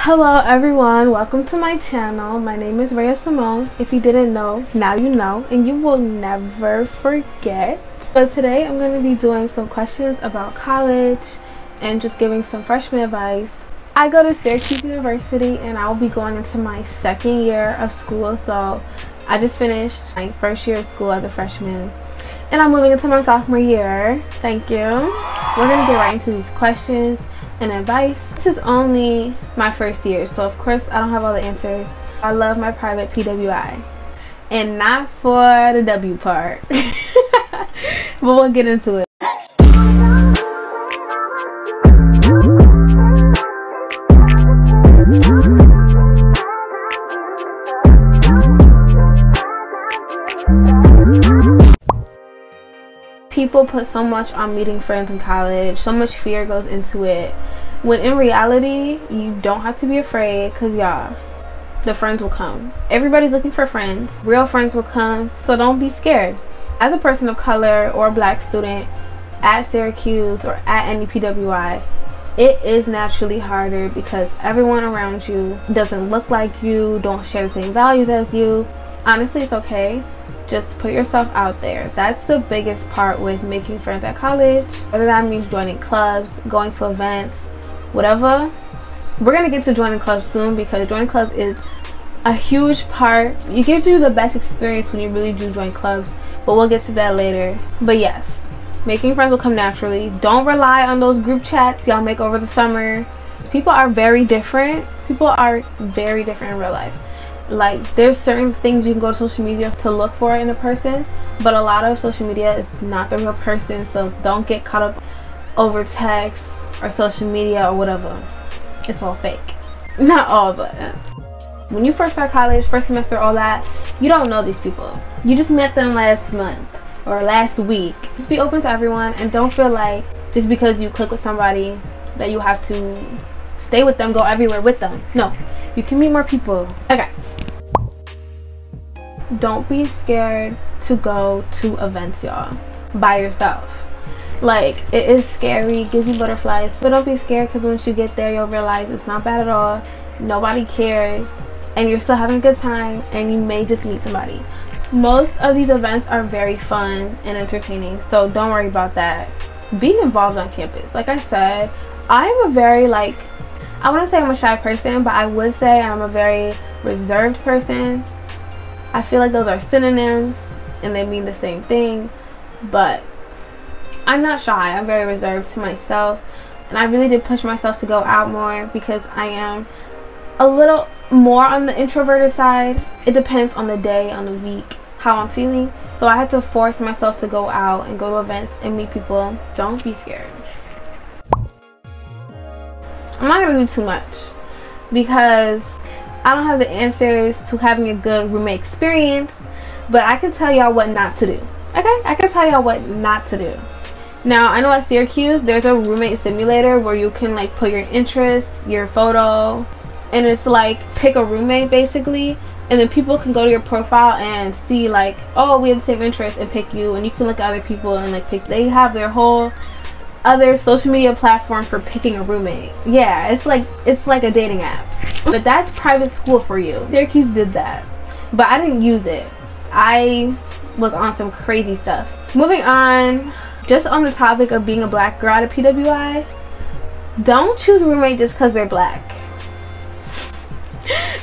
Hello everyone, welcome to my channel. My name is Rhea Simone. If you didn't know, now you know, and you will never forget. So today I'm going to be doing some questions about college and just giving some freshman advice. I go to Syracuse University and I will be going into my second year of school. So I just finished my first year of school as a freshman and I'm moving into my sophomore year. Thank you. We're going to get right into these questions and advice. This is only my first year, so of course I don't have all the answers. I love my private PWI and not for the W part. But we'll get into it. People put so much on meeting friends in college, so much fear goes into it, when in reality you don't have to be afraid, because y'all, the friends will come. Everybody's looking for friends. Real friends will come, so don't be scared. As a person of color or a black student at Syracuse or at any PWI, it is naturally harder because everyone around you doesn't look like you, don't share the same values as you. Honestly, it's okay. Just put yourself out there. That's the biggest part with making friends at college. Whether that means joining clubs, going to events, whatever. We're gonna get to joining clubs soon because joining clubs is a huge part. It gives you the best experience when you really do join clubs, but we'll get to that later. But yes, making friends will come naturally. Don't rely on those group chats y'all make over the summer. People are very different. People are very different in real life. Like, there's certain things you can go to social media to look for in a person, but a lot of social media is not the real person, so don't get caught up over text or social media or whatever. It's all fake. Not all, but when you first start college, first semester, all that, you don't know these people. You just met them last month or last week. Just be open to everyone and don't feel like just because you click with somebody that you have to stay with them, go everywhere with them. No, you can meet more people. Okay. Don't be scared to go to events, y'all, by yourself. Like, it is scary, gives you butterflies, but don't be scared, because once you get there you'll realize it's not bad at all. Nobody cares and you're still having a good time, and you may just meet somebody. Most of these events are very fun and entertaining, so don't worry about that. Be involved on campus. Like I said, I'm a very, I wouldn't say I'm a shy person, but I would say I'm a very reserved person. I feel like those are synonyms and they mean the same thing, but I'm not shy. I'm very reserved to myself, and I really did push myself to go out more because I am a little more on the introverted side. It depends on the day, on the week, how I'm feeling, so I had to force myself to go out and go to events and meet people. Don't be scared. I'm not gonna do too much because I don't have the answers to having a good roommate experience, but I can tell y'all what not to do. Okay? I can tell y'all what not to do. Now, I know at Syracuse, there's a roommate simulator where you can put your interests, your photo, and it's like pick a roommate basically, and then people can go to your profile and see oh, we have the same interests, and pick you, and you can look at other people and pick. They have their whole other social media platform for picking a roommate. Yeah, it's like a dating app. But that's private school for you. Syracuse did that, but I didn't use it. I was on some crazy stuff. Moving on, just on the topic of being a black girl at a PWI, don't choose a roommate just because they're black.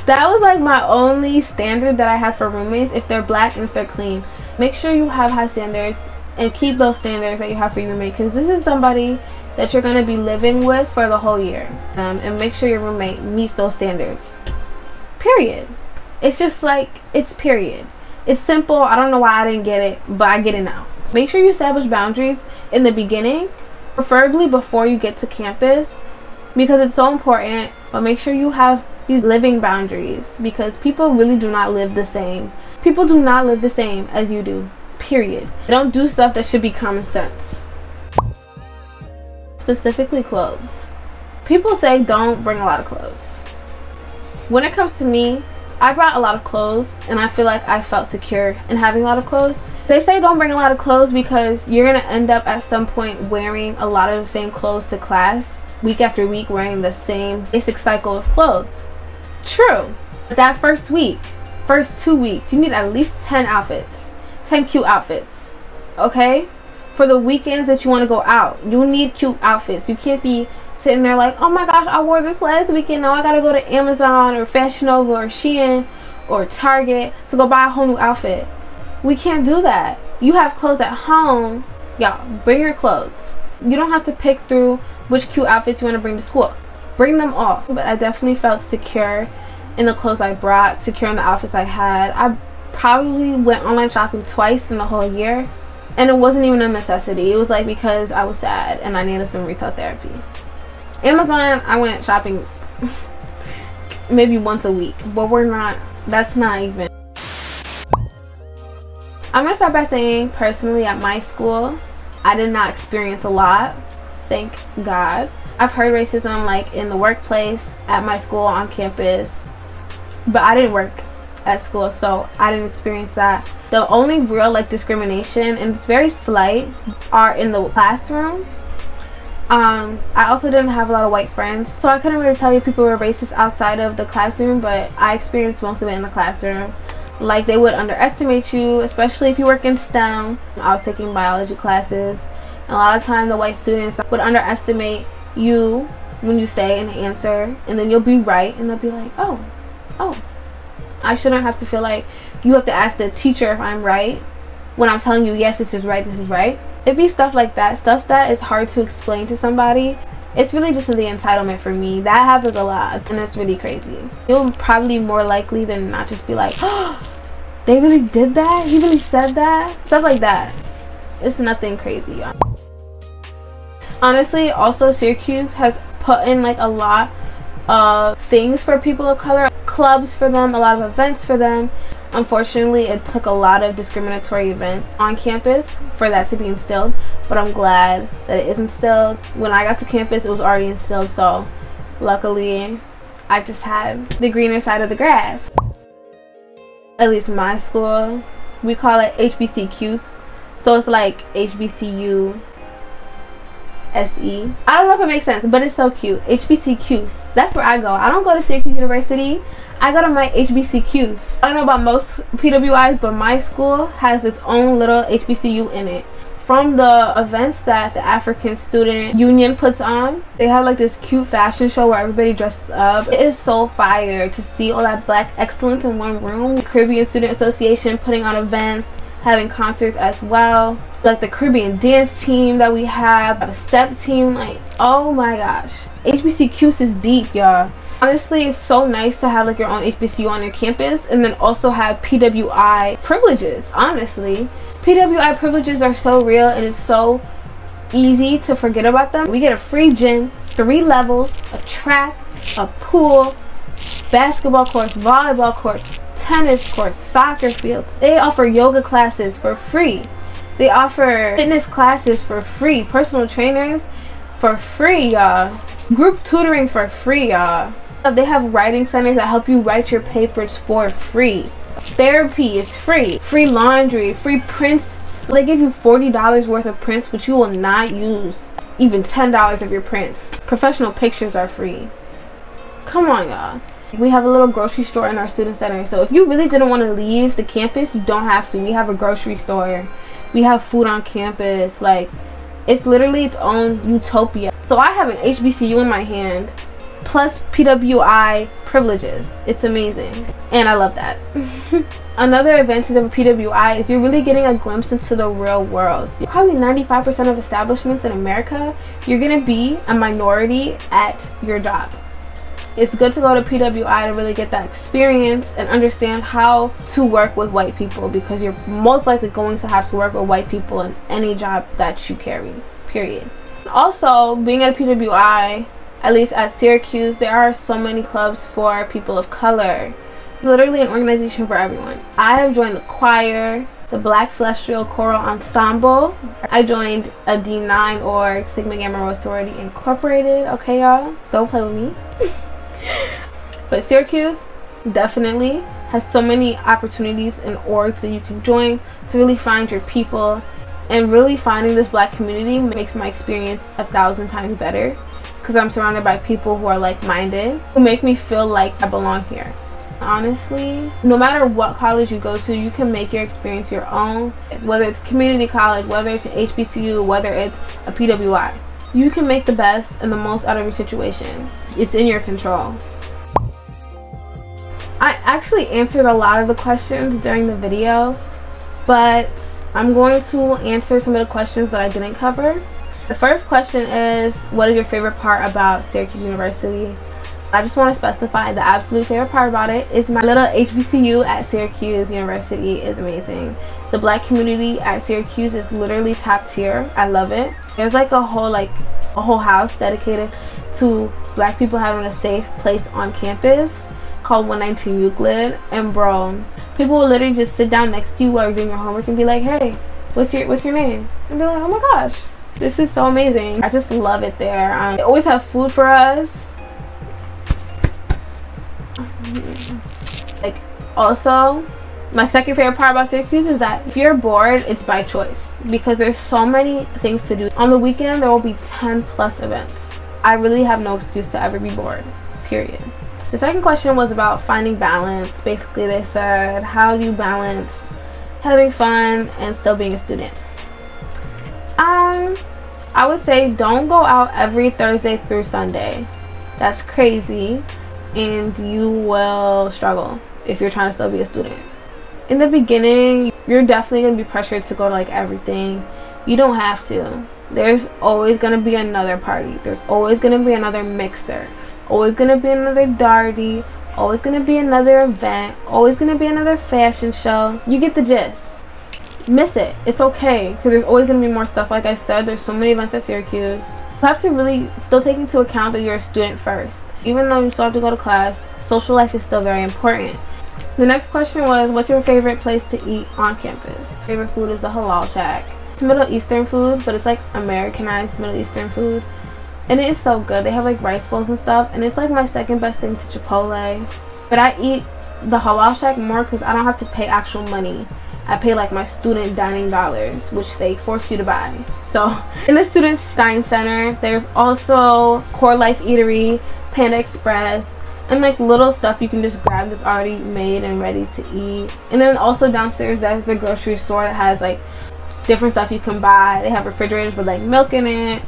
That was my only standard that I had for roommates. If they're black and if they're clean, make sure you have high standards and keep those standards that you have for your roommate, because this is somebody that you're going to be living with for the whole year, and make sure your roommate meets those standards, period. It's just it's period. It's simple. I don't know why I didn't get it, but I get it now. Make sure you establish boundaries in the beginning, preferably before you get to campus, because it's so important. But make sure you have these living boundaries, because people really do not live the same. People do not live the same as you do, period. Don't do stuff that should be common sense. Specifically clothes. People say don't bring a lot of clothes. When it comes to me, I brought a lot of clothes and I feel like I felt secure in having a lot of clothes. They say don't bring a lot of clothes because you're gonna end up at some point wearing a lot of the same clothes to class. week after week wearing the same basic cycle of clothes. True. But that first week, first 2 weeks, you need at least 10 outfits. 10 cute outfits. Okay? For the weekends that you want to go out, you need cute outfits. You can't be sitting there like, oh my gosh, I wore this last weekend. Now I gotta go to Amazon or Fashion Nova or Shein or Target to go buy a whole new outfit. We can't do that. You have clothes at home. Y'all, bring your clothes. You don't have to pick through which cute outfits you want to bring to school. Bring them all. But I definitely felt secure in the clothes I brought, secure in the outfits I had. I probably went online shopping twice in the whole year. And it wasn't even a necessity. It was like because I was sad and I needed some retail therapy. Amazon, I went shopping maybe once a week. But that's not even. I'm gonna start by saying, personally at my school, I did not experience a lot. Thank God. I've heard racism like in the workplace, at my school, on campus. But I didn't work at school, so I didn't experience that. The only real like discrimination, and it's very slight, are in the classroom. I also didn't have a lot of white friends, so I couldn't really tell you people were racist outside of the classroom, but I experienced most of it in the classroom. Like, they would underestimate you, especially if you work in STEM. I was taking biology classes, and a lot of times the white students would underestimate you when you say an answer, and then you'll be right, and they'll be like, oh. I shouldn't have to feel like you have to ask the teacher if I'm right when I'm telling you, yes, this is right, this is right. It'd be stuff like that, stuff that is hard to explain to somebody. It's really just the entitlement for me. That happens a lot, and it's really crazy. You'll probably more likely than not just be like, oh, they really did that? He really said that? Stuff like that. It's nothing crazy, y'all. Honestly, also Syracuse has put in like a lot of things for people of color, clubs for them, a lot of events for them. Unfortunately, it took a lot of discriminatory events on campus for that to be instilled, but I'm glad that it is instilled. When I got to campus, it was already instilled, so luckily I just had the greener side of the grass. At least my school, we call it HBCUs, so it's like HBCU SE. I don't know if it makes sense, but it's so cute. HBCUs, that's where I go. I don't go to Syracuse University, I go to my HBCUs. I don't know about most PWIs, but my school has its own little HBCU in it. From the events that the African Student Union puts on, they have like this cute fashion show where everybody dresses up. It is so fire to see all that black excellence in one room. The Caribbean Student Association putting on events, having concerts as well. Like the Caribbean dance team that we have, a step team, like, oh my gosh. HBCUs is deep, y'all. Honestly, it's so nice to have like your own HBCU on your campus and then also have PWI privileges. Honestly, PWI privileges are so real, and it's so easy to forget about them. We get a free gym, 3 levels, a track, a pool, basketball courts, volleyball courts, tennis courts, soccer fields. They offer yoga classes for free. They offer fitness classes for free, personal trainers for free, y'all. Group tutoring for free, y'all. They have writing centers that help you write your papers for free. Therapy is free. Free laundry, free prints. They give you $40 worth of prints, which you will not use even $10 of your prints. Professional pictures are free. Come on, y'all. We have a little grocery store in our student center, so if you really didn't want to leave the campus, you don't have to. We have a grocery store. We have food on campus. Like, it's literally its own utopia. So I have an HBCU in my hand, plus PWI privileges. It's amazing, and I love that. Another advantage of a PWI is you're really getting a glimpse into the real world. Probably 95% of establishments in America, you're gonna be a minority at your job. It's good to go to PWI to really get that experience and understand how to work with white people, because you're most likely going to have to work with white people in any job that you carry, period. Also, being at a PWI, at least at Syracuse, there are so many clubs for people of color. Literally an organization for everyone. I have joined the choir, the Black Celestial Choral Ensemble. I joined a D9 org, Sigma Gamma Rho Sorority Incorporated. Okay, y'all, don't play with me. But Syracuse definitely has so many opportunities and orgs that you can join to really find your people, and really finding this black community makes my experience 1,000 times better. because I'm surrounded by people who are like-minded, who make me feel like I belong here. Honestly, no matter what college you go to, you can make your experience your own. Whether it's community college, whether it's an HBCU, whether it's a PWI, you can make the best and the most out of your situation. It's in your control. I actually answered a lot of the questions during the video, but I'm going to answer some of the questions that I didn't cover. The first question is, what is your favorite part about Syracuse University? I just want to specify the absolute favorite part about it is my little HBCU at Syracuse University is amazing. The black community at Syracuse is literally top tier. I love it. There's like a whole house dedicated to black people having a safe place on campus called 119 Euclid, and bro, people will literally just sit down next to you while you're doing your homework and be like, hey, what's your name? And be like, oh my gosh, this is so amazing. I just love it there. They always have food for us. Like, also, my second favorite part about Syracuse is that if you're bored, it's by choice, because there's so many things to do. On the weekend, there will be 10+ events. I really have no excuse to ever be bored, period. The second question was about finding balance. Basically, they said, how do you balance having fun and still being a student? I would say don't go out every Thursday through Sunday. That's crazy, and you will struggle if you're trying to still be a student. In the beginning, you're definitely going to be pressured to go to like everything. You don't have to. There's always going to be another party. There's always going to be another mixer. Always gonna be another darty, always gonna be another event, always gonna be another fashion show. You get the gist. Miss it, it's okay, because there's always gonna be more stuff. Like I said, there's so many events at Syracuse. You have to really still take into account that you're a student first. Even though you still have to go to class, social life is still very important. The next question was, what's your favorite place to eat on campus? Favorite food is the halal shack. It's Middle Eastern food, but it's like Americanized Middle Eastern food. And it is so good. They have like rice bowls and stuff, and it's like my second best thing to Chipotle. But I eat the halal shack more because I don't have to pay actual money. I pay like my student dining dollars, which they force you to buy. So in the Student Stein Center, there's also Core Life Eatery, Panda Express, and like little stuff you can just grab that's already made and ready to eat. And then also downstairs there's the grocery store that has like different stuff you can buy. They have refrigerators with like milk in it.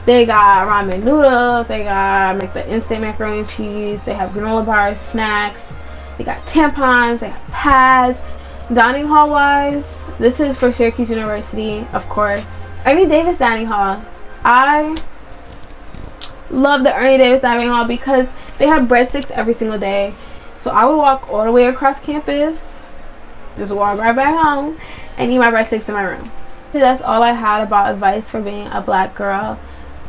They got ramen noodles, they got like the instant macaroni and cheese, they have granola bars, snacks, they got tampons, they have pads. Dining hall wise, this is for Syracuse University, of course. Ernie Davis Dining Hall. I love the Ernie Davis Dining Hall because they have breadsticks every single day. So I would walk all the way across campus, just walk right back home, and eat my breadsticks in my room. That's all I had about advice for being a black girl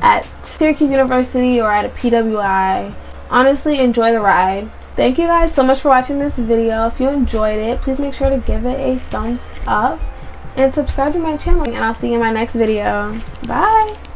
at Syracuse University or at a PWI. Honestly, enjoy the ride. Thank you guys so much for watching this video. If you enjoyed it, please make sure to give it a thumbs up and subscribe to my channel, and I'll see you in my next video. Bye.